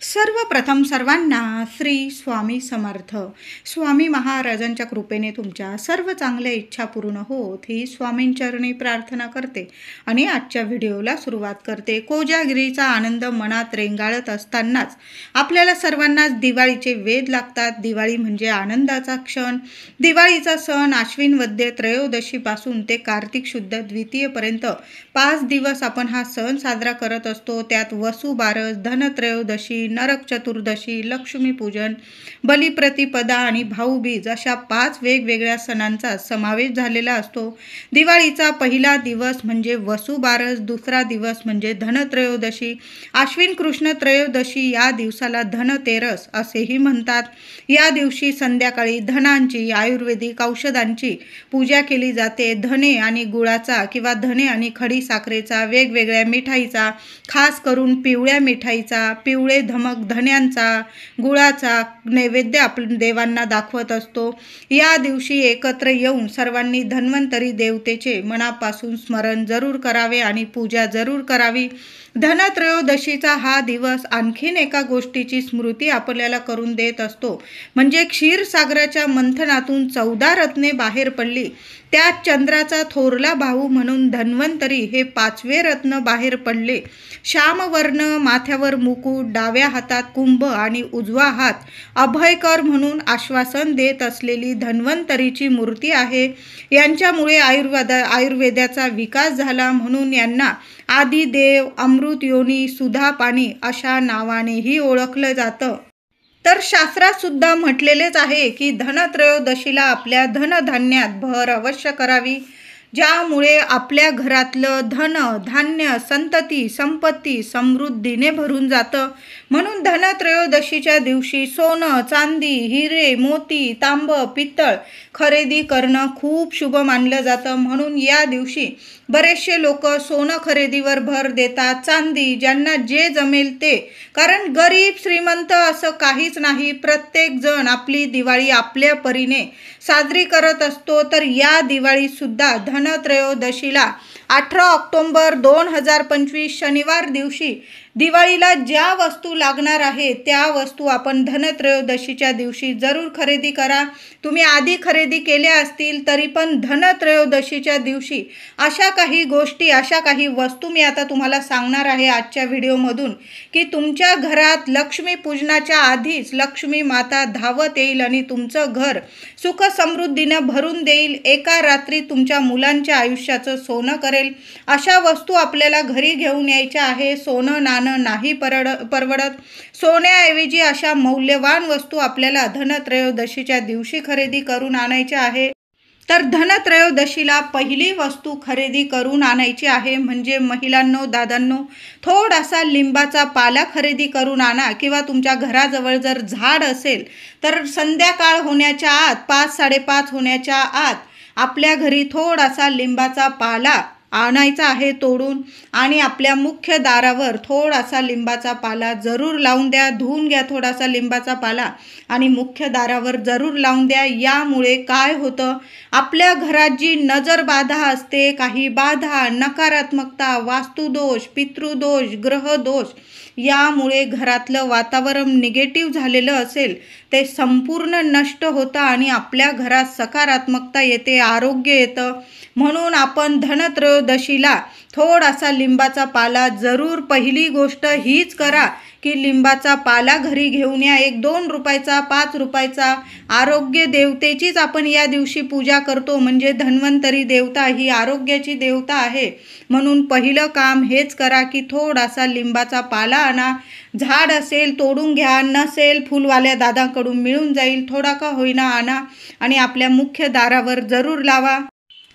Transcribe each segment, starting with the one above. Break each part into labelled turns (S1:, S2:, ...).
S1: सर्वप्रथम सर्वांना श्री स्वामी समर्थ. स्वामी महाराजांच्या कृपेने तुमच्या सर्व चांगल्या इच्छा पूर्ण होत ही स्वामींचरणी प्रार्थना करते आणि आजच्या व्हिडिओला सुरुवात करते. कोजागिरीचा आनंद मनात रेंगाळत असतानाच आपल्याला सर्वांनाच दिवाळीचे वेध लागतात. दिवाळी म्हणजे आनंदाचा क्षण. दिवाळीचा सण आश्विन वद्य त्रयोदशीपासून ते कार्तिक शुद्ध द्वितीयेपर्यंत 5 दिवस आपण हा सण साजरा करत असतो. त्यात वसुबारस, धनत्रयोदशी, नरक चतुर्दशी, लक्ष्मीपूजन, बलिप्रतिपदा आणि भाऊबीज अशा 5 वेगवेगळ्या सणांचा समावेश झालेला असतो. दिवाळीचा पहिला दिवस म्हणजे वसुबारस, दुसरा दिवस म्हणजे धनत्रयोदशी. आश्विन कृष्ण त्रयोदशी या दिवसाला धनतेरस असेही म्हणतात. या दिवशी संध्याकाळी धनांची, आयुर्वेदिक औषधांची पूजा केली जाते. धने आणि गुळाचा किंवा धने आणि खडी साखरेचा, वेगवेगळ्या मिठाईचा, खास करून पिवळ्या मिठाईचा, पिवळे धमक धन्यांचा, गुळाचा नैवेद्य आपण देवांना दाखवत असतो. या दिवशी एकत्र येऊन सर्वांनी धन्वंतरी देवतेचे मनापासून स्मरण जरूर करावे आणि पूजा जरूर करावी. धनत्रयोदशीचा हा दिवस आणखीन एका गोष्टीची स्मृती आपल्याला करून देत असतो, म्हणजे क्षीरसागराच्या मंथनातून 14 रत्ने बाहेर पडली. त्यात चंद्राचा थोरला भाऊ म्हणून धन्वंतरी हे 5वे रत्न बाहेर पडले. श्यामवर्ण, माथ्यावर मुकुट, डाव्या हातात कुंभ आणि उजवा हात अभयकर म्हणून आश्वासन देत असलेली धन्वंतरीची मूर्ती आहे. यांच्यामुळे आयुर्वेदाचा विकास झाला, म्हणून यांना आदिदेव, अमृत योनी, सुधापाणी अशा नावानेही ओळखलं जातं. तर शास्त्रात सुद्धा म्हटलेलेच आहे की धनत्रयोदशीला आपल्या धनधान्यात भर अवश्य करावी, ज्यामुळे आपल्या घरातलं धन, धान्य, संतती, संपत्ती समृद्धीने भरून जातं. म्हणून धनत्रयोदशीच्या दिवशी सोनं, चांदी, हिरे, मोती, तांब, पित्तळ खरेदी करणं खूप शुभ मानलं जातं. म्हणून या दिवशी बरेचसे लोक सोनं खरेदीवर भर देतात, चांदी, ज्यांना जे जमेल ते. कारण गरीब श्रीमंत असं काहीच नाही, प्रत्येक जण आपली दिवाळी आपल्या परीने साजरी करत असतो. तर या दिवाळी सुद्धा धनत्रयोदशीला 18 ऑक्टोबर 2025 शनिवार दिवशी दिवाळीला ज्या वस्तू लागणार आहे त्या वस्तू आपण धनत्रयोदशीच्या दिवशी जरूर खरेदी करा. तुम्ही आधी खरेदी केल्या असतील तरी पण धनत्रयोदशीच्या दिवशी अशा काही गोष्टी, अशा काही वस्तू मी आता तुम्हाला सांगणार आहे आजच्या व्हिडिओमधून, की तुमच्या घरात लक्ष्मीपूजनाच्या आधीच लक्ष्मी माता धावत येईल आणि तुमचं घर सुख समृद्धीनं भरून देईल. एका रात्री तुमच्या मुलांच्या आयुष्याचं सोनं करेल अशा वस्तू आपल्याला घरी घेऊन यायच्या आहे. सोनं नाणं नाही परवडत. सोन्याऐवजी अशा मौल्यवान वस्तू आपल्याला धनत्रयोदशीच्या दिवशी खरेदी करून आणायच्या आहे. तर धनत्रयोदशीला पहिली वस्तू खरेदी करून आणायची आहे म्हणजे महिलांनो, दादांनो, थोडासा लिंबाचा पाला खरेदी करून आणा. किंवा तुमच्या घराजवळ जर झाड असेल तर संध्याकाळ होण्याच्या आत, 5-5:30 होण्याच्या आत आपल्या घरी थोडासा लिंबाचा पाला आणायचा आहे तोडून, आणि आपल्या मुख्य दारावर थोडासा लिंबाचा पाला जरूर लावून द्या. धुवून घ्या थोडासा लिंबाचा पाला आणि मुख्य दारावर जरूर लावून द्या. यामुळे काय होतं, आपल्या घरात जी नजर बाधा असते, काही बाधा, नकारात्मकता, वास्तुदोष, पितृदोष, ग्रहदोष, यामुळे घरातलं वातावरण निगेटिव्ह झालेलं असेल ते संपूर्ण नष्ट होतं आणि आपल्या घरात सकारात्मकता येते, आरोग्य येतं. म्हणून आपण धनत्रयोदशीला थोडासा लिंबाचा पाला जरूर, पहिली गोष्ट हीच करा की लिंबाचा पाला घरी घेऊन या. 1-2 रुपयाचा, 5 रुपयाचा. आरोग्य देवतेचीच आपण या दिवशी पूजा करतो, म्हणजे धन्वंतरी देवता ही आरोग्याची देवता आहे. म्हणून पहिलं काम हेच करा की थोडासा लिंबाचा पाला आणा. झाड असेल तोडून घ्या, नसेल फुलवाल्या दादाकडून मिळून जाईल, थोडा का होईना आणा आणि आपल्या मुख्य दारावर जरूर लावा.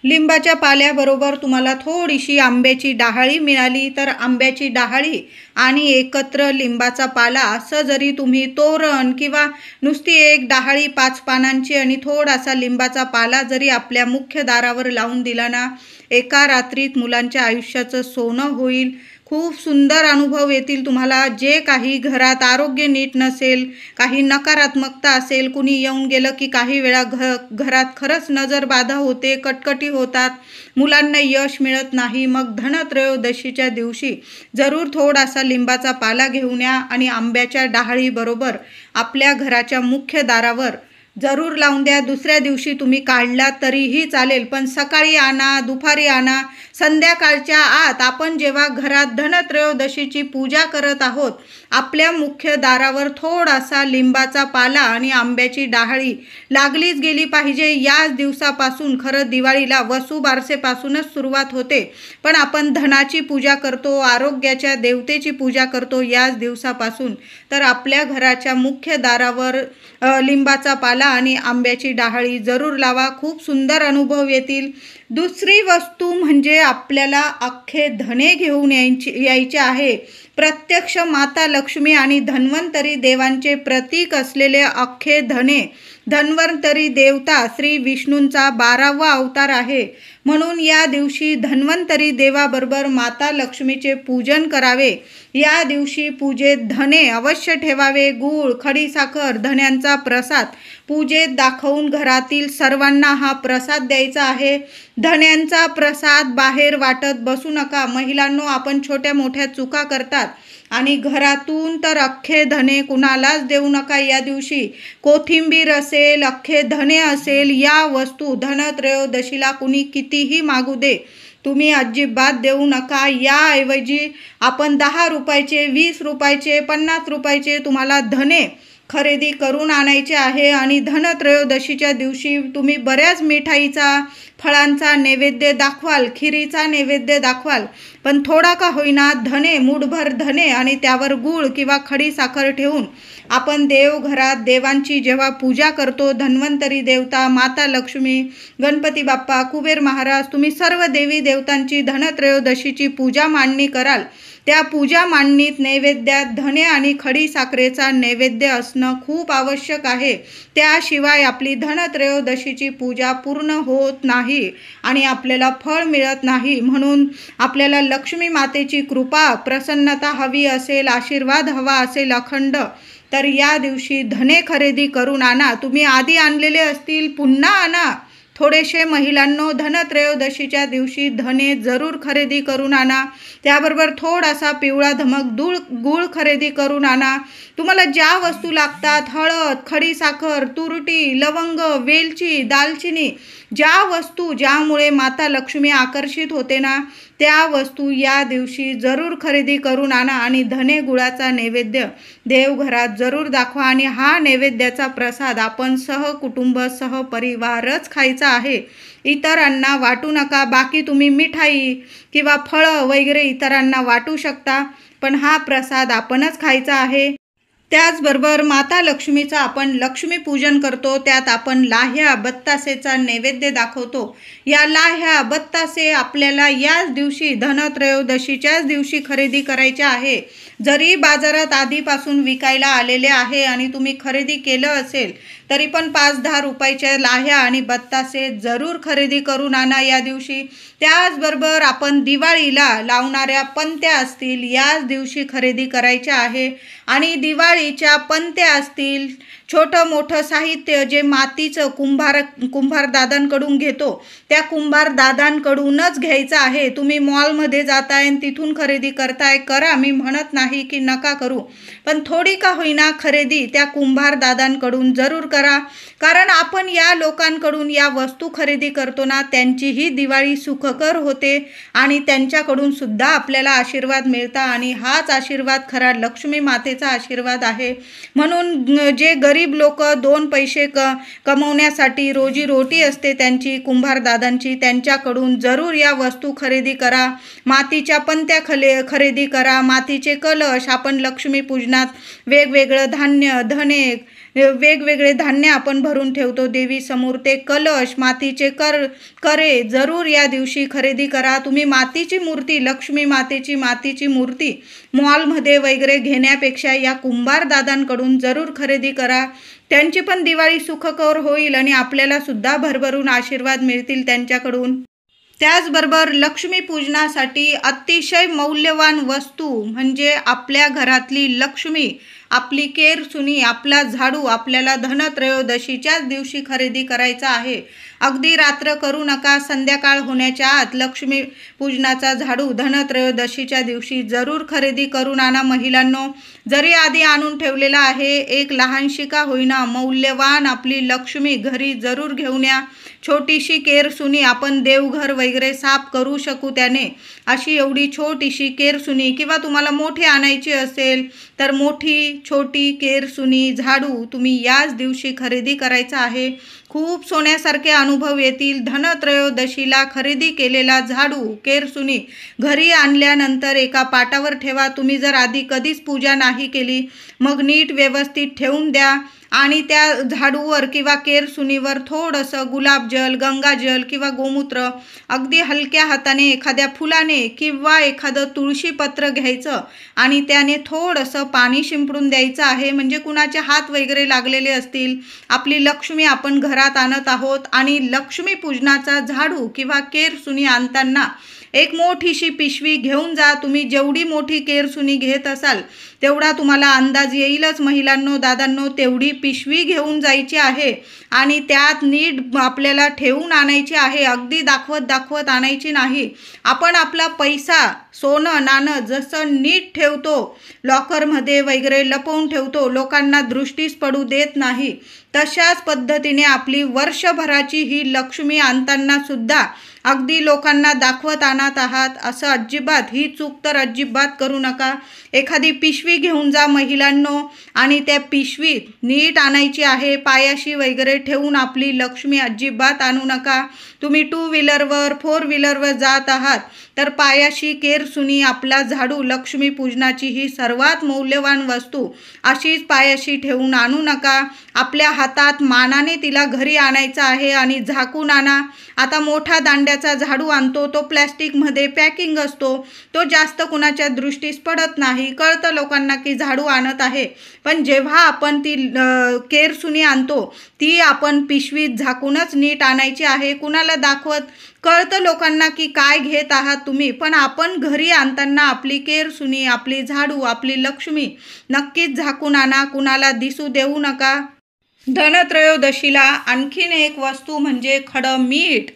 S1: लिंबाच्या पाल्याबरोबर तुम्हाला थोडीशी आंब्याची डहाळी मिळाली तर आंब्याची डहाळी आणि एकत्र लिंबाचा पाला असं जरी तुम्ही तोरण किंवा नुसती एक डहाळी 5 पानांची आणि थोडासा लिंबाचा पाला जरी आपल्या मुख्य दारावर लावून दिला ना, एका रात्रीत मुलांच्या आयुष्याचं सोनं होईल. खूप सुंदर अनुभव येतील तुम्हाला. जे काही घरात आरोग्य नीट नसेल, काही नकारात्मकता असेल, कुणी येऊन गेलं की काही वेळा घरात खरंच नजरबाधा होते, कटकटी होतात, मुलांना यश मिळत नाही. मग धनत्रयोदशीच्या दिवशी जरूर थोडासा लिंबाचा पाला घेऊन या आणि आंब्याच्या डहाळीबरोबर आपल्या घराच्या मुख्य दारावर जरूर लावून द्या. दुसऱ्या दिवशी तुम्ही काढला तरीही चालेल, पण सकाळी आणा, दुपारी आणा, संध्याकाळच्या आत आपण जेव्हा घरात धनत्रयोदशीची पूजा करत आहोत, आपल्या मुख्य दारावर थोडासा लिंबाचा पाला आणि आंब्याची डहाळी लागलीच गेली पाहिजे. याच दिवसापासून खरं दिवाळीला वसुबारसेपासूनच सुरुवात होते, पण आपण धनाची पूजा करतो, आरोग्याच्या देवतेची पूजा करतो याच दिवसापासून. तर आपल्या घराच्या मुख्य दारावर लिंबाचा पाला आणि आंब्याची डहाळी जरूर लावा. खूप सुंदर अनुभव येतील. दुसरी वस्तू म्हणजे आपल्याला अख्खे धने घेऊन यायचे आहे. प्रत्यक्ष माता लक्ष्मी आणि धन्वंतरी देवांचे प्रतीक असलेले अख्खे धने. धन्वंतरी देवता श्री विष्णूंचा 12वा अवतार आहे, म्हणून या दिवशी धन्वंतरी देवाबरोबर माता लक्ष्मीचे पूजन करावे. या दिवशी पूजेत धने अवश्य ठेवावे. गूळ, खडीसाखर, धन्यांचा प्रसाद पूजेत दाखवून घरातील सर्वांना हा प्रसाद द्यायचा आहे. धन्यांचा प्रसाद बाहेर वाटत बसू नका. महिलांनो, आपण छोट्या मोठ्या चुका करतात आणि घरातून तर अख्खे धने कुणालाच देऊ नका. या दिवशी कोथिंबीर असेल, अख्खे धने असेल, या वस्तू धनत्रयोदशीला कुणी कितीही मागू दे, तुम्ही अजिबात देऊ नका. याऐवजी आपण 10 रुपयाचे, 20 रुपयाचे, 50 रुपयाचे तुम्हाला धने खरेदी करून आणायचे आहे आणि धनत्रयोदशीच्या दिवशी तुम्ही बऱ्याच मिठाईचा, फळांचा नैवेद्य दाखवाल, खिरीचा नैवेद्य दाखवाल, पण थोडा का होईना धने, मूठभर धने आणि त्यावर गूळ किंवा खडी साखर ठेवून आपण देवघरात देवांची जेव्हा पूजा करतो, धन्वंतरी देवता, माता लक्ष्मी, गणपती बाप्पा, कुबेर महाराज, तुम्ही सर्व देवी देवतांची धनत्रयोदशीची पूजा मांडणी कराल. त्या पूजा मांडणीत नैवेद्यात धने आणि खडी साखरेचा नैवेद्य असणं खूप आवश्यक आहे. त्याशिवाय आपली धनत्रयोदशीची पूजा पूर्ण होत नाही आणि आपल्याला फळ मिळत नाही. म्हणून आपल्याला लक्ष्मी मातेची कृपा, प्रसन्नता हवी असेल, आशीर्वाद हवा असेल अखंड, तर या दिवशी धने खरेदी करून आणा. तुम्ही आधी आणलेले असतील, पुन्हा आणा. थोडेसे महिलांनो, धनत्रयोदशीच्या दिवशी धने जरूर खरेदी करून आणा. त्याबरोबर थोडासा पिवळा धमक गूळ खरेदी करून आणा. तुम्हाला ज्या वस्तू लागतात, हळद, खडीसाखर, तुरटी, लवंग, वेलची, दालचिनी, ज्या वस्तू ज्यामुळे माता लक्ष्मी आकर्षित होते ना, त्या वस्तू या दिवशी जरूर खरेदी करून आणा आणि धने गुळाचा नैवेद्य देवघरात जरूर दाखवा. आणि हा नैवेद्याचा प्रसाद आपण सहकुटुंब, सहपरिवारच खायचा आहे. इतरांना वाटू नका. बाकी तुम्ही मिठाई किंवा फळं वगैरे इतरांना वाटू शकता, पण हा प्रसाद आपणच खायचा आहे. त्याचबरोबर माता लक्ष्मीचं आपण लक्ष्मीपूजन करतो, त्यात आपण लाह्या, बत्तासेचा नैवेद्य दाखवतो. या लाह्या, बत्तासे आपल्याला याच दिवशी धनत्रयोदशीच्याच दिवशी खरेदी करायच्या आहे. जरी बाजारात आधीपासून विकायला आलेले आहे आणि तुम्ही खरेदी केलं असेल, तरी पण 5-10 रुपयाच्या लाह्या आणि बत्तासे जरूर खरेदी करून आणा या दिवशी. त्याचबरोबर आपण दिवाळीला लावणाऱ्या पंत्या असतील, याच दिवशी खरेदी करायच्या आहे. आणि दिवाळीच्या पंत्या असतील, छोटं मोठं साहित्य जे मातीचं कुंभार दादांकडून घेतो, त्या कुंभार दादांकडूनच घ्यायचं आहे. तुम्ही मॉलमध्ये जाताय आणि तिथून खरेदी करताय, करा, मी म्हणत नाही की नका करू, पण थोडी का होईना खरेदी त्या कुंभार दादांकडून जरूर करा. कारण आपण या लोकांकडून या वस्तू खरेदी करतो ना, त्यांचीही दिवाळी सुखकर होते आणि त्यांच्याकडून सुद्धा आपल्याला आशीर्वाद मिळतात आणि हाच आशीर्वाद खरा लक्ष्मी मातेचा आशीर्वाद आहे. म्हणून जे गरीब लोक 2 पैसे कमवण्यासाठी रोजीरोटी असते त्यांची, कुंभार दादांची, त्यांच्याकडून जरूर या वस्तू खरेदी करा. मातीच्या पंत्या खरेदी करा, मातीचे कलश, आपण लक्ष्मी पूजनात वेगवेगळं धान्य, धने, वेगवेगळे धान्य आपण भरून ठेवतो देवी समोर, ते कलश, मातीचे करे जरूर या दिवशी खरेदी करा. तुम्ही मातीची मूर्ती, लक्ष्मी मातेची मातीची मूर्ती मॉलमध्ये वगैरे घेण्यापेक्षा या कुंभार दादांकडून जरूर खरेदी करा. त्यांची पण दिवाळी सुखकर होईल आणि आपल्याला सुद्धा भरभरून आशीर्वाद मिळतील त्यांच्याकडून. त्याचबरोबर लक्ष्मीपूजनासाठी अतिशय मौल्यवान वस्तू म्हणजे आपल्या घरातली लक्ष्मी, आपली केरसुनी, आपला झाडू आपल्याला धनत्रयोदशीच्याच दिवशी खरेदी करायचा आहे. अगदी रात्र करू नका, संध्याकाळ होण्याच्या आत लक्ष्मी पूजनाचा झाडू धनत्रयोदशीच्या दिवशी जरूर खरेदी करून आणा. महिलांनो, जरी आधी आणून ठेवलेला आहे, एक लहानशी का होईना मौल्यवान आपली लक्ष्मी घरी जरूर घेऊन या. छोटीशी केरसुनी, आपण देवघर वगैरे साफ करू शकू त्याने, अशी एवढी छोटीशी केरसुनी, किंवा तुम्हाला मोठी आणायची असेल तर मोठी छोटी केरसुनी, झाडू तुम्ही याच दिवशी खरेदी करायचा आहे. खूप सोन्यासारखे अनुभव येतील. धनत्रयोदशीला खरेदी केलेला झाडू, केरसुनी घरी आणल्यानंतर एका पाटावर ठेवा. तुम्ही जर आधी कधीच पूजा नाही केली, मग नीट व्यवस्थित ठेवून द्या आणि त्या झाडूवर किंवा केरसुनीवर थोडंसं गुलाबजल, गंगाजल किंवा गोमूत्र अगदी हलक्या हाताने एखाद्या फुलाने किंवा एखादं तुळशीपत्र घ्यायचं आणि त्याने थोडंसं पाणी शिंपडून द्यायचं आहे. म्हणजे कुणाचे हात वगैरे लागलेले असतील, आपली लक्ष्मी आपण घरात आणत आहोत आणि लक्ष्मी पूजनाचा झाडू किंवा केरसुनी आणताना एक मोठीशी पिशवी घेऊन जा. तुम्ही जेवढी मोठी केरसुनी घेत असाल तेवढा तुम्हाला अंदाज येईलच. महिलांनो, दादांनो, तेवढी पिशवी घेऊन जायची आहे आणि त्यात नीट आपल्याला ठेवून आणायची आहे. अगदी दाखवत आणायची नाही. आपण आपला पैसा, सोनं नाणं जसं नीट ठेवतो, लॉकरमध्ये वगैरे लपवून ठेवतो, लोकांना दृष्टीस पडू देत नाही, तशाच पद्धतीने आपली वर्षभराची ही लक्ष्मी आणताना सुद्धा अगदी लोकांना दाखवत आणत आहात, असं अजिबात, ही चूक तर अजिबात करू नका. एखादी पिशवी घेऊन जा महिलांनो आणि त्या पिशवीत नीट आणायची आहे. पायाशी वगैरे ठेवून आपली लक्ष्मी अजिबात आणू नका. तुम्ही 2 व्हीलरवर 4 व्हीलरवर जात आहात तर पायाशी केरसुनी, आपला झाडू, लक्ष्मी पूजनाची ही सर्वात मौल्यवान वस्तू अशीच पायाशी ठेवून आणू नका. आपल्या हातात मानाने तिला घरी आणायचं आहे आणि झाकून आणा. आता मोठा दांड्याचा झाडू आणतो, तो प्लॅस्टिकमध्ये पॅकिंग असतो, तो जास्त कुणाच्या दृष्टीस पडत नाही, कळतं लोकांना की झाडू आणत आहे. पण जेव्हा आपण ती केरसुनी आणतो, ती आपण पिशवीत झाकूनच नीट आणायची आहे. कुणाला दाखवत, कळतं लोकांना की काय घेत आहात तुम्ही, पण आपण घरी आणताना आपली केरसुनी, आपली झाडू, आपली लक्ष्मी नक्कीच झाकून आणा. कुणाला दिसू देऊ नका. धनत्रयोदशीला आणखीन एक वस्तू म्हणजे खडं मीठ.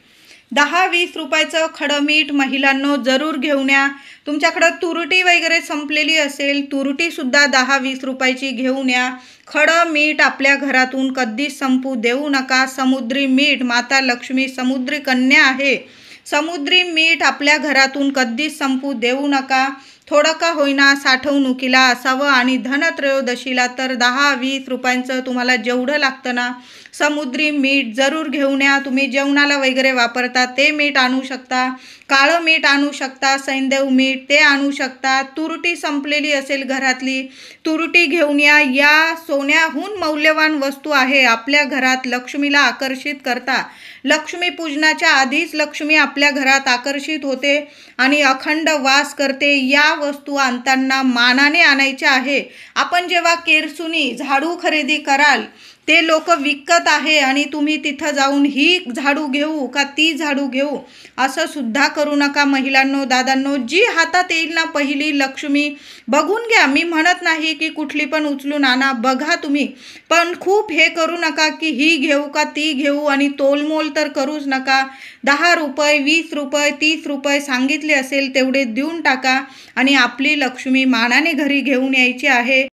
S1: 10-20 रुपयाचं खडं मीठ महिलांनो जरूर घेऊन या. तुमच्याकडं तुरटी वगैरे संपलेली असेल, तुरटीसुद्धा 10-20 रुपयाची घेऊन या. खडं मीठ आपल्या घरातून कधीच संपू देऊ नका. समुद्री मीठ, माता लक्ष्मी समुद्री कन्या आहे. समुद्री मीठ आपल्या घरातून कधीच संपू देऊ नका. थोडं का होईना साठवणुकीला असावं आणि धनत्रयोदशीला तर 10-20 रुपयांचं तुम्हाला जेवढं लागतं ना, समुद्री मीठ जरूर घेऊन या. तुम्ही जेवणाला वगैरे वापरता ते मीठ आणू शकता, काळं मीठ आणू शकता, सैंधव मीठ ते आणू शकता. तुरटी संपलेली असेल घरातली, तुरटी घेऊन या. या सोन्याहून मौल्यवान वस्तू आहे. आपल्या घरात लक्ष्मीला आकर्षित करता. लक्ष्मी पूजनाच्या आधीच लक्ष्मी आपल्या घरात आकर्षित होते आणि अखंड वास करते. या वस्तू आणताना मानाने आणायच्या आहे. आपण जेव्हा केरसुनी, झाडू खरेदी कराल, ते लोक विकत आहे आणि तुम्ही तिथं जाऊन ही झाडू घेऊ का ती झाडू घेऊ असं सुद्धा करू नका. महिलांनो, दादांनो, जी हातात येईल ना पहिली लक्ष्मी बघून घ्या. मी म्हणत नाही की कुठली पण उचलून आणा, बघा तुम्ही, पण खूप हे करू नका की ही घेऊ का ती घेऊ आणि तोलमोल तर करूच नका. 10 रुपये, 20 रुपये, 30 रुपये सांगितले असेल तेवढे देऊन टाका आणि आपली लक्ष्मी मानाने घरी घेऊन यायची आहे.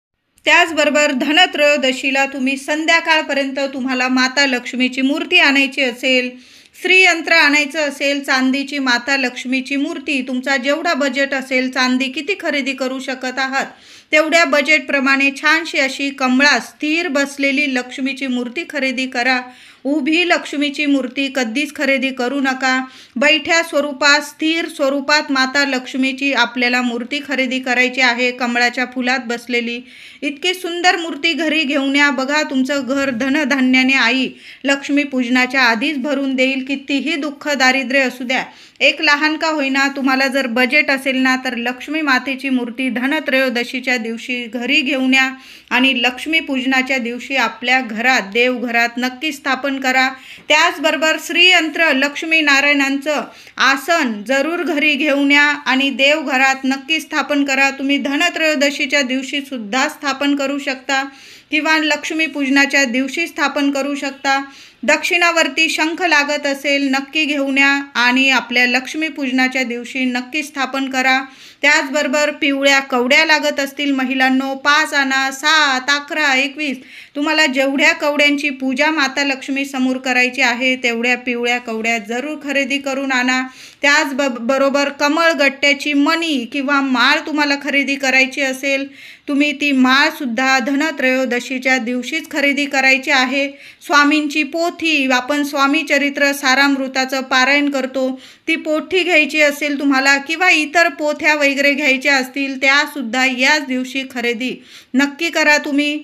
S1: त्याचबरोबर धनत्रयोदशीला तुम्ही संध्याकाळपर्यंत तुम्हाला माता लक्ष्मीची मूर्ती आणायची असेल, श्रीयंत्र आणायचं असेल, चांदीची माता लक्ष्मीची मूर्ती, तुमचा जेवढा बजेट असेल, चांदी किती खरेदी करू शकत आहात तेवढ्या बजेटप्रमाणे छानशी अशी कमळात स्थिर बसलेली लक्ष्मीची मूर्ती खरेदी करा. उभी लक्ष्मीची मूर्ती कधीच खरेदी करू नका. बैठ्या स्वरूपात, स्थिर स्वरूपात माता लक्ष्मीची आपल्याला मूर्ती खरेदी करायची आहे. कमळाच्या फुलात बसलेली इतकी सुंदर मूर्ती घरी घेऊन या. बघा, तुमचं घर धनधान्याने आई लक्ष्मी पूजनाच्या आधीच भरून देईल. कितीही दुःख दारिद्र्य असू द्या, एक लहान का होईना, तुम्हाला जर बजेट असेल ना तर लक्ष्मी मातेची मूर्ती धनत्रयोदशीच्या दिवशी घरी घेऊन या आणि लक्ष्मी पूजनाच्या दिवशी आपल्या घरात, देवघरात नक्की स्थापन स्थापन करा। त्याचबरोबर श्रीयंत्र लक्ष्मीनारायणांचं आसन जरूर घरी घेऊन या आणि देवघरात नक्की स्थापन करा। तुम्ही धनत्रयोदशीच्या दिवशी सुद्धा स्थापन करू शकता किंवा लक्ष्मीपूजनाच्या दिवशी स्थापन करू शकता। दक्षिणावर्ती शंख लागत असेल नक्की घेऊन या आणि आपल्या लक्ष्मीपूजनाच्या दिवशी नक्की स्थापन करा। त्याचबरोबर पिवळ्या कवड्या लागत असतील महिलांनो 5 आणा, 7, 11, 21 तुम्हाला जेवढ्या कवड्यांची पूजा माता लक्ष्मी समोर करायची आहे तेवढ्या पिवळ्या कवड्या जरूर खरेदी करून आणा। त्याचबरोबर कमळगट्ट्याची मणी किंवा माळ तुम्हाला खरेदी करायची असेल तुम्ही ती माळ सुद्धा धनत्रयोदशीच्या दिवशीच खरेदी करायची आहे। स्वामींची पोथी आपण स्वामी चरित्र सारामृताचं पारायण करतो ती पोथी घ्यायची असेल तुम्हाला किंवा इतर पोथ्या वगैरे घ्यायच्या असतील त्या सुद्धा याच दिवशी खरेदी नक्की करा तुम्ही।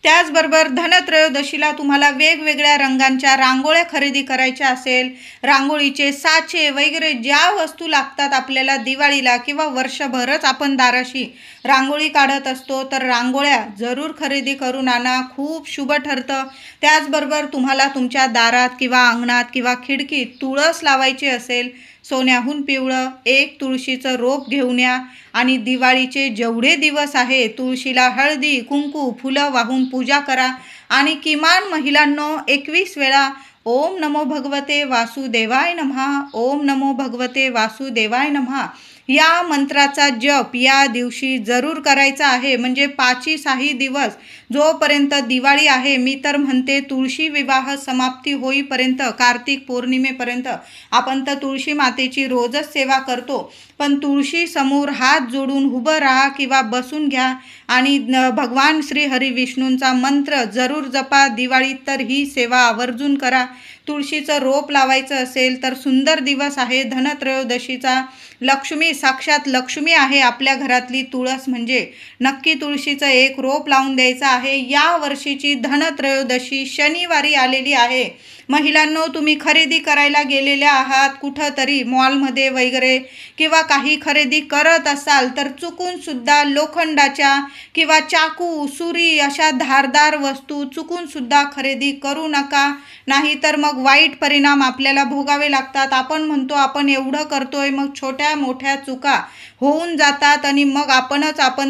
S1: त्याचबरोबर धनत्रयोदशीला तुम्हाला वेगवेगळ्या रंगांच्या रांगोळ्या खरेदी करायच्या असेल रांगोळीचे साचे वगैरे ज्या वस्तू लागतात आपल्याला दिवाळीला किंवा वर्षभरच आपण दाराशी रांगोळी काढत असतो तर रांगोळ्या जरूर खरेदी करून आणा, खूप शुभ ठरतं। त्याचबरोबर तुम्हाला तुमच्या दारात किंवा अंगणात किंवा खिडकीत तुळस लावायची असेल सोन्याहून पिवळं 1 तुळशीचं रोप घेऊन या आणि दिवाळीचे जेवढे दिवस आहे तुळशीला हळदी कुंकू फुलं वाहून पूजा करा आणि किमान महिलांनो 21 वेळा ओम नमो भगवते वासुदेवाय नमः, ओम नमो भगवते वासुदेवाय नमः या मंत्राचा जप या दिवशी जरूर करायचा आहे। म्हणजे 5-6 दिवस जोपर्यंत दिवाळी आहे मी तर म्हणते तुळशी विवाह समाप्ती होईपर्यंत कार्तिक पौर्णिमेपर्यंत आपण तर तुळशी मातेची रोजच सेवा करतो पण तुळशी समोर हात जोडून उभं राहा किंवा बसून घ्या आणि भगवान श्री हरी विष्णूंचा मंत्र जरूर जपा। दिवाळीत तर ही सेवा आवर्जून करा। तुळशीचं रोप लावायचं असेल तर सुंदर दिवस आहे धनत्रयोदशीचा। लक्ष्मी साक्षात लक्ष्मी आहे आपल्या घरातली तुळस म्हणजे नक्की तुळशीचं 1 रोप लावून द्यायचं आहे। या वर्षीची धनत्रयोदशी शनिवारी आलेली आहे। महिलांनो तुम्ही खरेदी करायला गेलेल्या आहात कुठंतरी मॉलमध्ये वगैरे किंवा काही खरेदी करत असाल तर चुकून सुद्धा लोखंडाच्या किंवा चाकू सुरी अशा धारदार वस्तू चुकून सुद्धा खरेदी करू नका, नाहीतर मग वाईट परिणाम आपल्याला भोगावे लागतात। आपण म्हणतो आपण एवढं करतोय मग छोट्या मोठ्या चुका होऊन जातात आणि मग आपण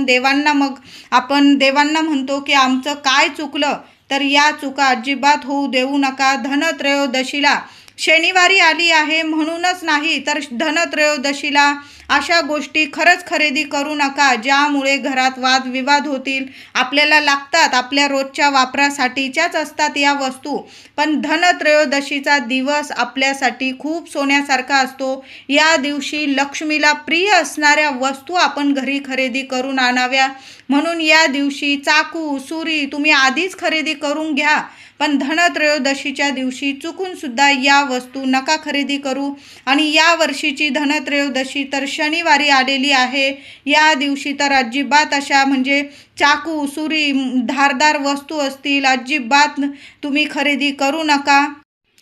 S1: देवांना म्हणतो की आमचं काय चुकलं तर या चुका अजिबात होऊ देऊ नका। धनत्रयोदशीला शनिवारी आली आहे म्हणूनच नाही तर धनत्रयोदशीला अशा गोष्टी खरंच खरेदी करू नका ज्यामुळे घरात वादविवाद होतील। आपल्याला लागतात आपल्या रोजच्या वापरासाठीच्याच असतात या वस्तू पण धनत्रयोदशीचा दिवस आपल्यासाठी खूप सोन्यासारखा असतो। या दिवशी लक्ष्मीला प्रिय असणाऱ्या वस्तू आपण घरी खरेदी करून आणाव्या म्हणून या दिवशी चाकू सुरी तुम्ही आधीच खरेदी करून घ्या पण धनत्रयोदशीच्या दिवशी चुकून सुद्धा या वस्तू नका खरेदी करू। आणि या वर्षीची धनत्रयोदशी तर शनिवारी आलेली आहे। या दिवशी तर अजिबात अशा म्हणजे चाकू सुरी धारदार वस्तू असतील अजिबात तुम्ही खरेदी करू नका।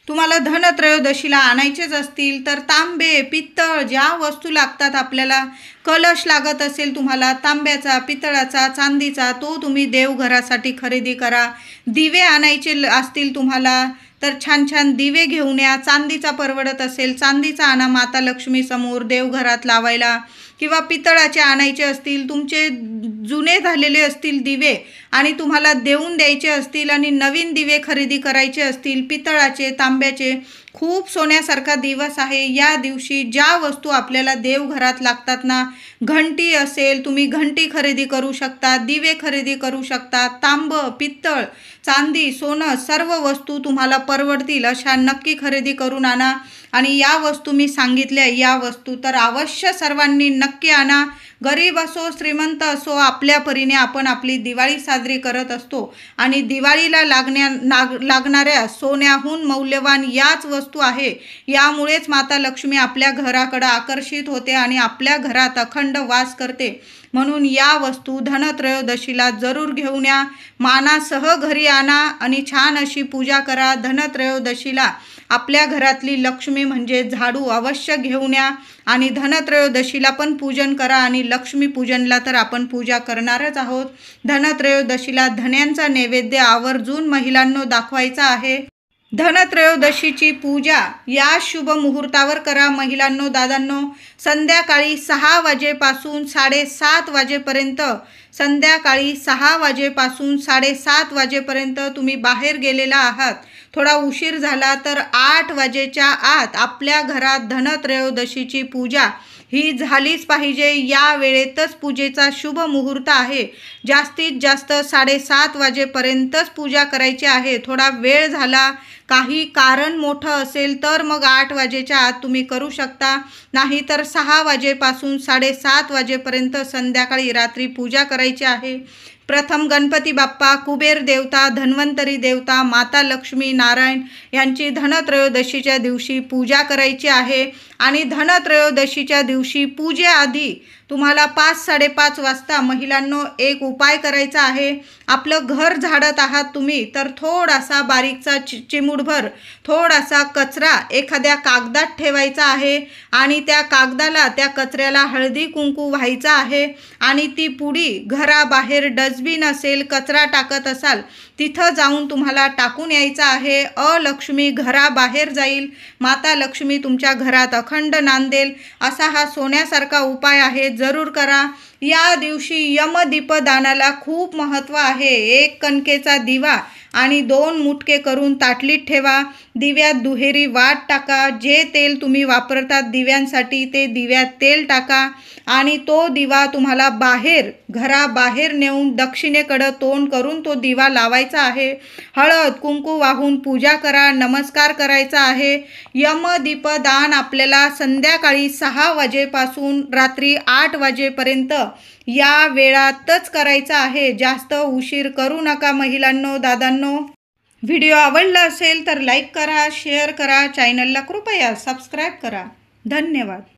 S1: तुम्हाला धनत्रयोदशीला आणायचेच असतील तर तांबे पित्तळ ज्या वस्तू लागतात आपल्याला कलश लागत असेल तुम्हाला तांब्याचा पितळाचा चांदीचा तो तुम्ही देवघरासाठी खरेदी करा। दिवे आणायचे असतील तुम्हाला तर छान छान दिवे घेऊन या। चांदीचा परवडत असेल चांदीचा आणा माता लक्ष्मी समोर देवघरात लावायला किंवा पितळाचे आणायचे असतील तुमचे जुने झालेले असतील दिवे आणि तुम्हाला देऊन द्यायचे असतील आणि नवीन दिवे खरेदी करायचे असतील पितळाचे तांब्याचे खूप सोन्यासारखा दिवस आहे। या दिवशी ज्या वस्तू आपल्याला देवघरात लागतात ना घंटी असेल तुम्ही घंटी खरेदी करू शकता, दिवे खरेदी करू शकता, तांबं पित्तळ चांदी सोनं सर्व वस्तू तुम्हाला परवडतील अशा नक्की खरेदी करून आणा। आणि या वस्तू मी सांगितल्या या वस्तू तर अवश्य सर्वांनी नक्की आणा। गरीब असो श्रीमंत असो आपल्या परीने आपण आपली दिवाळी साजरी करत असतो आणि दिवाळीला लागणाऱ्या सोन्याहून मौल्यवान याच वस्तू आहे। यामुळेच माता लक्ष्मी आपल्या घराकडे आकर्षित होते आणि आपल्या घरात अखंड वास करते। म्हणून या वस्तू धनत्रयोदशीला जरूर घेऊन या, मानासह घरी आणा आणि छान अशी पूजा करा। धनत्रयोदशीला आपल्या घरातली लक्ष्मी म्हणजे झाडू अवश्य घेऊन या आणि धनत्रयोदशीला पण पूजन करा आणि लक्ष्मी पूजनला तर आपण पूजा करणारच आहोत। धनत्रयोदशीला धन्यांचा नैवेद्य आवर्जून महिलांनो दाखवायचा आहे। धनत्रयोदशीची पूजा या शुभ मुहूर्तावर करा महिलांनो, दादांनो. संध्याकाळी 6 वाजेपासून 7:30 वाजेपर्यंत, संध्याकाळी 6 वाजेपासून 7:30 वाजेपर्यंत तुम्ही बाहेर गेलेला आहात, थोडा उशीर झाला तर 8 वाजेच्या आत आपल्या घरात धनत्रयोदशीची पूजा ही झालीच पाहिजे. या वेळेतच पूजेचा शुभ मुहूर्त आहे. जास्तीत जास्त 7:30 वाजेपर्यंतच पूजा करायची आहे. थोडा वेळ झाला, काही कारण मोठं असेल तर मग 8 वाजेच्या आत तुम्ही करू शकता, नाहीतर 6 वाजेपासून 7:30 वाजेपर्यंत संध्याकाळी रात्री पूजा करायची आहे. प्रथम गणपती बाप्पा, कुबेर देवता, धन्वंतरी देवता, माता लक्ष्मी, नारायण यांची धनत्रयोदशीच्या दिवशी पूजा करायची आहे. आणि धनत्रयोदशीच्या दिवशी पूजेआधी तुम्हाला 5-5:30 वाजता महिलांनो एक उपाय करायचा आहे. आपलं घर झाडत आहात तुम्ही तर थोडासा बारीकचा चिमूटभर थोडासा कचरा एखाद्या कागदात ठेवायचा आहे आणि त्या कागदाला, त्या कचऱ्याला हळदी कुंकू व्हायचा आहे आणि ती पुडी घराबाहेर डस्टबिन असेल, कचरा टाकत असाल तिथं जाऊन तुम्हाला टाकून यायचं आहे. अलक्ष्मी घराबाहेर जाईल, माता लक्ष्मी तुमच्या घरात अखंड नांदेल. असा हा सोन्यासारखा उपाय आहे, जरूर करा. या दिवशी यमदीपदानाला खूप महत्त्व आहे. 1 कणकेचा दिवा आणि 2 मुटके करून ताटलीत ठेवा. दिव्यात दुहेरी वात टाका. जे तेल तुम्ही वापरतात दिव्यांसाठी ते दिव्यात तेल टाका आणि तो दिवा तुम्हाला घराबाहेर नेऊन दक्षिणेकडं तोंड करून तो दिवा लावायचा आहे. हळद कुंकू वाहून पूजा करा, नमस्कार करायचा आहे. यमदीपदान आपल्याला संध्याकाळी 6 वाजेपासून रात्री 8 वाजेपर्यंत या वेळातच करायचं आहे. जास्त उशीर करू नका महिलांनो, दादांनो. व्हिडिओ आवडला असेल तर लाईक करा, शेअर करा, चॅनलला कृपया सबस्क्राईब करा. धन्यवाद.